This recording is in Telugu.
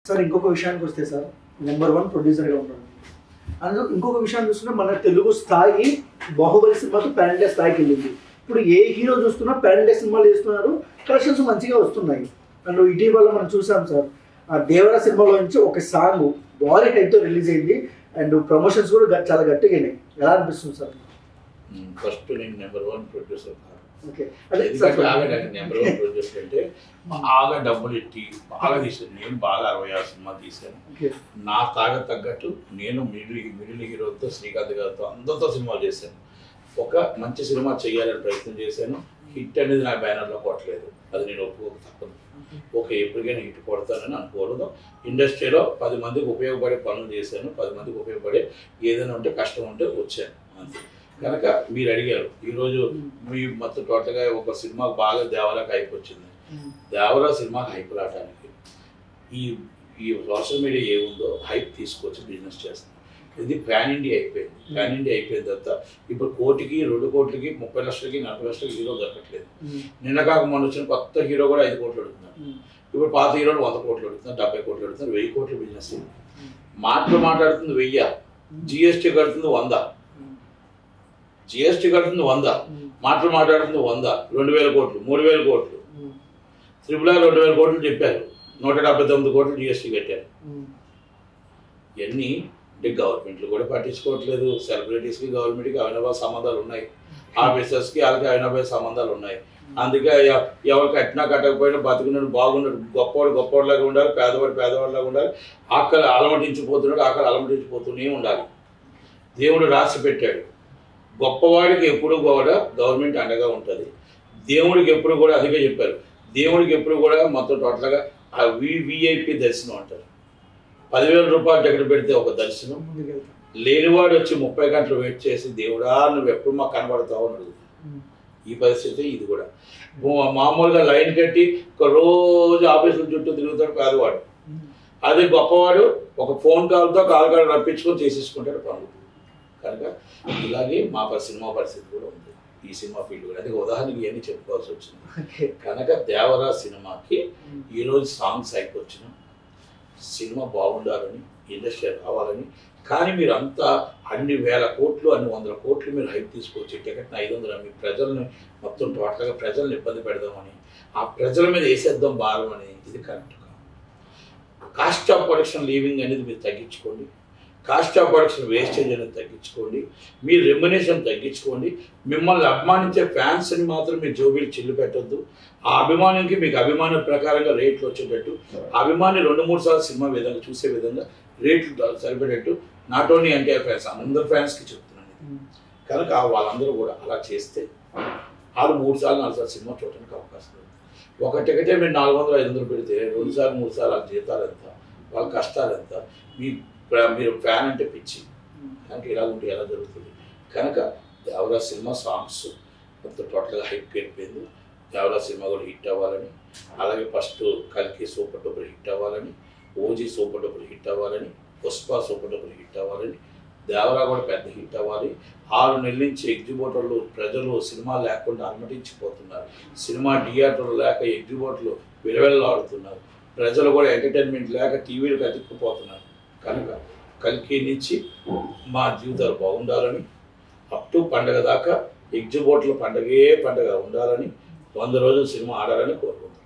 సార్ ఇంకొక విషయానికి వస్తే సార్ నెంబర్ 1 ప్రొడ్యూసర్గా ఉన్నాడు. అందులో ఇంకొక విషయాన్ని చూస్తున్నా మన తెలుగు స్థాయి బాహుబలి సినిమాతో పాన్ ఇండియా స్థాయికి వెళ్ళింది. ఇప్పుడు ఏ హీరో చూస్తున్నా పాన్ ఇండియా సినిమాలు చేస్తున్నారు, కలెక్షన్స్ మంచిగా వస్తున్నాయి. అండ్ ఇటీవల మనం చూసాం సార్ ఆ దేవరా సినిమాలో నుంచి ఒక సాంగ్ భారీ టైప్తో రిలీజ్ అయింది అండ్ ప్రమోషన్స్ కూడా చాలా గట్టిగా అయినాయి. ఎలా అనిపిస్తుంది సార్? ఫస్ట్ నేను నెంబర్ 1 ప్రొడ్యూసర్ కాదు. నెంబర్ 1 ప్రొడ్యూసర్ అంటే బాగా డబ్బులు ఎట్టి బాగా తీసాను. నేను బాగా 66 సినిమాలు తీశాను. నా తాగా తగ్గట్టు నేను మిడిల్ హీరోతో శ్రీకాంత్ గారితో అందరితో సినిమాలు చేశాను. ఒక మంచి సినిమా చేయాలని ప్రయత్నం చేశాను. హిట్ అనేది నా బ్యానర్లో కొట్టలేదు, అది నేను ఒప్పుకోక తప్పదు. ఓకే, ఎప్పటికైనా హిట్ కొడతానని అనుకోవడం. ఇండస్ట్రీలో 10 మందికి ఉపయోగపడే పనులు చేశాను, 10 మందికి ఉపయోగపడే ఏదైనా ఉంటే కష్టం ఉంటే వచ్చాను అంతే. కనుక మీరు అడిగారు ఈరోజు మీ మొత్తం టోటల్గా ఒక సినిమాకు బాగా దేవరాకి హైప్ వచ్చింది. దేవరా సినిమాకి హైప్ రావడానికి ఈ సోషల్ మీడియా ఏముందో హైప్ తీసుకొచ్చి బిజినెస్ చేస్తాం. ఇది ప్యాన్ ఇండియా అయిపోయింది. ప్యాన్ ఇండియా అయిపోయిన తర్వాత ఇప్పుడు 1 కోటికి 2 కోట్లకి 30 లక్షలకి 40 లక్షలకి హీరో దొరకట్లేదు. నిన్న కాక మొన్న వచ్చిన కొత్త హీరో కూడా 5 కోట్లు అడుగుతున్నారు. ఇప్పుడు పాత హీరోలు 100 కోట్లు అడుగుతున్నారు, 70 కోట్లు అడుగుతున్నారు, 1000 కోట్ల బిజినెస్. మాట్లాడుతుంది 1000, జిఎస్టీ కడుతుంది 100, జిఎస్టీ కడుతుంది 100, మాట్లాడుతుంది 100, 2000 కోట్లు, 3000 కోట్లు, త్రిపుల్ ఆర్ 2000 కోట్లు చెప్పారు, 179 కోట్లు జిఎస్టీ కట్టారు. ఇవన్నీ అంటే గవర్నమెంట్లు కూడా పట్టించుకోవట్లేదు. సెలబ్రిటీస్కి గవర్నమెంట్కి అవినాభావ సంబంధాలు ఉన్నాయి, ఆఫీసర్స్కి వాళ్ళకి అవినాభావ సంబంధాలు ఉన్నాయి. అందుకే ఎవరు కట్టినా కట్టకపోయినా బతుకున్నాడు బాగున్నాడు, గొప్పవాడు గొప్పవాడిలాగా ఉండాలి, పేదవాడు పేదవాడిలాగా ఉండాలి, ఆకలి అలమటించిపోతున్నాడు ఆకలి అలమటించిపోతూనే ఉండాలి. దేవుడు రాసి పెట్టాడు. గొప్పవాడికి ఎప్పుడు కూడా గవర్నమెంట్ అండగా ఉంటుంది. దేవుడికి ఎప్పుడు కూడా అదిగా చెప్పారు, దేవుడికి ఎప్పుడు కూడా మొత్తం టోటల్గా విఐపి దర్శనం అంటారు. 10,000 రూపాయలు టికెట్ పెడితే ఒక దర్శనం, లేనివాడు వచ్చి 30 గంటలు వెయిట్ చేసి దేవుడా నువ్వు ఎప్పుడు మాకు కనబడతావు అని అడుగుతావు. ఈ పరిస్థితి ఇది కూడా. మామూలుగా లైన్ కట్టి ఒక రోజు ఆఫీసుల చుట్టూ తిరుగుతాడు పేదవాడు. అదే గొప్పవాడు ఒక ఫోన్ కాల్తో కాల్ రప్పించుకొని చేసేసుకుంటాడు పనులు. కనుక ఇలాగే మా సినిమా పరిస్థితి కూడా ఉంది, ఈ సినిమా ఫీల్డ్ కూడా. అదే ఉదాహరణకి ఇవన్నీ చెప్పుకోవాల్సి వచ్చింది. కనుక దేవరా సినిమాకి ఈరోజు సాంగ్స్ అయిపోవచ్చిన సినిమా బాగుండాలని, ఇండస్ట్రీ రావాలని. కానీ మీరు అంతా అన్ని 1000 కోట్లు అన్ని 100 కోట్లు మీరు హైప్ తీసుకొచ్చి టికెట్ని 500 మీ ప్రజల్ని మొత్తం టోటల్గా ప్రజల్ని ఇబ్బంది పెడదామని, ఆ ప్రజల మీద వేసేద్దాం భారం అని, ఇది కరెక్ట్ కాదు. కాస్ట్ ఆఫ్ ప్రొడక్షన్ లీవింగ్ అనేది మీరు తగ్గించుకోండి, కాస్ట్ ఆఫ్ ప్రొడక్షన్ వేస్టేజ్ అనేది తగ్గించుకోండి, మీ రెమ్యునేషన్ తగ్గించుకోండి. మిమ్మల్ని అభిమానించే ఫ్యాన్స్ని మాత్రం మీరు జోబీలు చిల్లు పెట్టద్దు. ఆ అభిమానికి మీకు అభిమానం ప్రకారంగా రేట్లు వచ్చేటట్టు, అభిమాని 2-3 సార్లు సినిమా విధంగా చూసే విధంగా రేట్లు సరిపడేట్టు, నాట్ ఓన్లీ ఎన్టీఆర్ ఫ్యాన్స్ అందరు ఫ్యాన్స్కి చెప్తున్నాను. కనుక వాళ్ళందరూ కూడా అలా చేస్తే వాళ్ళు 3 సార్లు 4 సార్లు సినిమా చూడడానికి అవకాశం ఉంది. ఒక టికెటే మీరు 400-500 పెడితే 2 సార్లు 3 సార్లు వాళ్ళ జీతాలు ఎంత, వాళ్ళ కష్టాలు ఎంత, మీరు ఫ్యాన్ అంటే పిచ్చి. కనుక ఇలా ఉంటే ఎలా జరుగుతుంది? కనుక దేవరా సినిమా సాంగ్స్ మొత్తం టోటల్గా హైప్ వెళ్ళిపోయింది. దేవరా సినిమా కూడా హిట్ అవ్వాలని, అలాగే ఫస్ట్ కల్కి సూపర్ డూపర్ హిట్ అవ్వాలని, ఓజీ సూపర్ డూపర్ హిట్ అవ్వాలని, పుష్ప సూపర్ డూపర్ హిట్ అవ్వాలని, దేవరా కూడా పెద్ద హిట్ అవ్వాలి. 6 నెలల నుంచి ఎగ్జిబిటర్లు ప్రజలు సినిమా లేకుండా అనుమతించిపోతున్నారు. సినిమా థియేటర్లు లేక ఎగ్జిబిటర్లు విలువెల్లాడుతున్నారు. ప్రజలు కూడా ఎంటర్టైన్మెంట్ లేక టీవీలకు అతుక్కుపోతున్నారు. కనుక కల్కి నుంచి మా జీవితాలు బాగుండాలని, అప్ టు పండగ దాకా ఎగ్జిబిటర్ల పండగే పండగ ఉండాలని, 100 రోజులు సినిమా ఆడాలని కోరుకుంటున్నాను.